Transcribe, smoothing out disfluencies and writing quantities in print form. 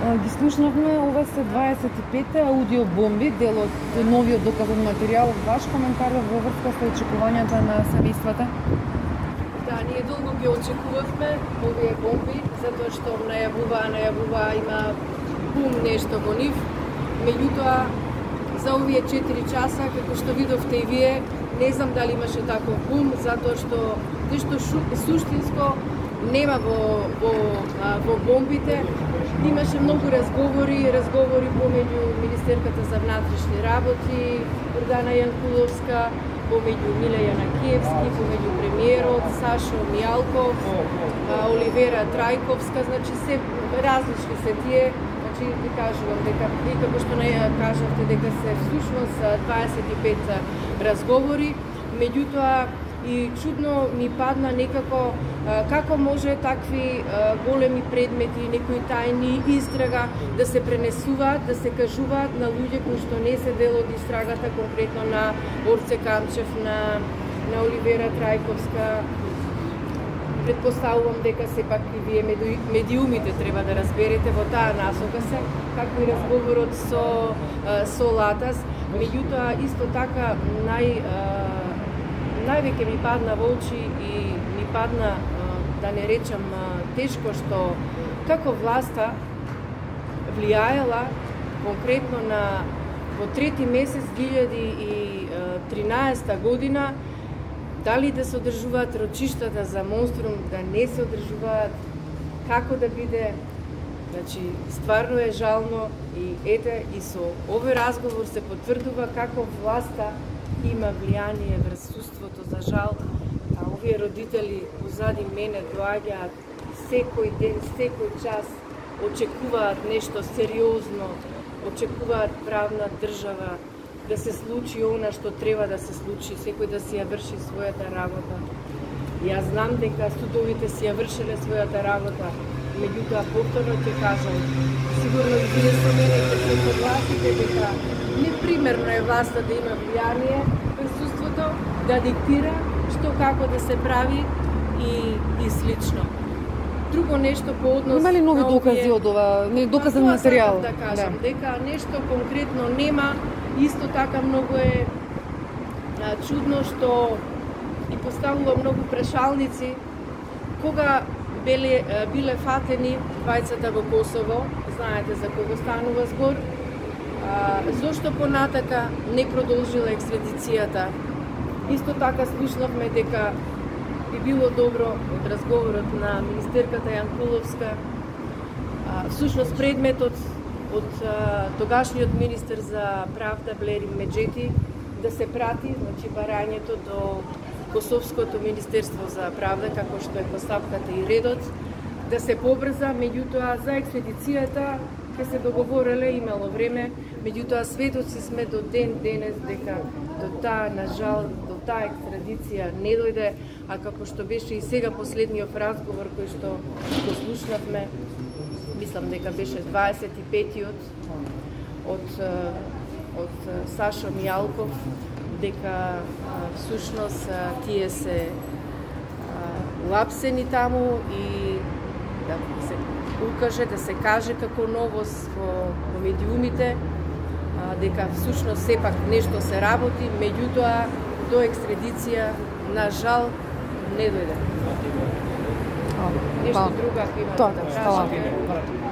Ги слушнавме, ова се 25-те аудиобомби, дел од новиот доказен материјал. Ваш коментар во врска со очекувањата на семејствата? Да, ние долго ги очекувавме овие бомби, затоа што најавува, има бум нешто во нив. Меѓутоа, за овие 4 часа, како што видовте и вие, не знам дали имаше таков бум, затоа што нешто суштинско нема во бомбите. Имаше многу разговори помеѓу Министерката за внатрешни работи, Ордана Јанкуловска, помеѓу Миле Јанакиевски, помеѓу премиерот Сашо Мијалков, Оливера Трајковска, значи се различни се тие. Значи ви кажувам дека и како што кажавте дека се всушност 25 разговори, меѓутоа и чудно ми падна некако како може такви големи предмети, некои тајни истрага да се пренесуваат, да се кажуваат на луѓе кои што не се дел од истрагата, конкретно на Орце Камчев, на Оливера Трајковска. Предпоставувам дека сепак и вие медиумите треба да разберете во таа насока се, како и разговорот со Латас. Меѓутоа, исто така, највеќе ми падна во очи и ми падна, да не речам, тешко што како власта влијаела конкретно во 3 месец 2013 година, дали да се одржуваат рочиштата за Монструм, да не се одржуваат, како да биде. Значи, стварно е жално и ете, и со овој разговор се потврдува како власта има влијание врз суството, за жал. Овие родители позади мене доаѓаат секој ден, секој час, очекуваат нешто сериозно, очекуваат правна држава, да се случи она што треба да се случи, секој да си ја врши својата работа. Јас знам дека судовите си ја вршеле својата работа, меѓутоа повторно ќе кажам, сигурно и вие со мене ќе се согласите дека непримерно е власта да има влијание присуството, да диктира што како да се прави и слично. Друго нешто по однос има ли нови докази од ова, доказен материјал? Да кажам, дека нешто конкретно нема. Исто така многу е чудно што и поставува многу прашалници кога биле фатени двајцата во Косово, знаете за кого станува збор, зошто понатака не продолжила екстрадицијата. Исто така слушнавме дека би било добро од разговорот на министерката Јанкуловска, всушност предметот од тогашниот министер за правда Блери Меджети да се прати, значи барањето до Косовското министерство за правда, како што е постапката и редот, да се побрза, меѓутоа за експедицијата ќе се договореле, имало време, меѓутоа сведоци сме до ден денес дека до таа, на жал, до таа екстрадиција не дојде, а како што беше и сега последниот разговор кој што го слушнавме, мислам дека беше 25-тиот од Сашо Мијалков, дека всушност тие се лапсени таму и да се укаже, да се каже како новост во медиумите, дека всушност сепак нешто се работи, меѓутоа до екстрадиција на жал не дојде. Нешто друго ако имате да кажете.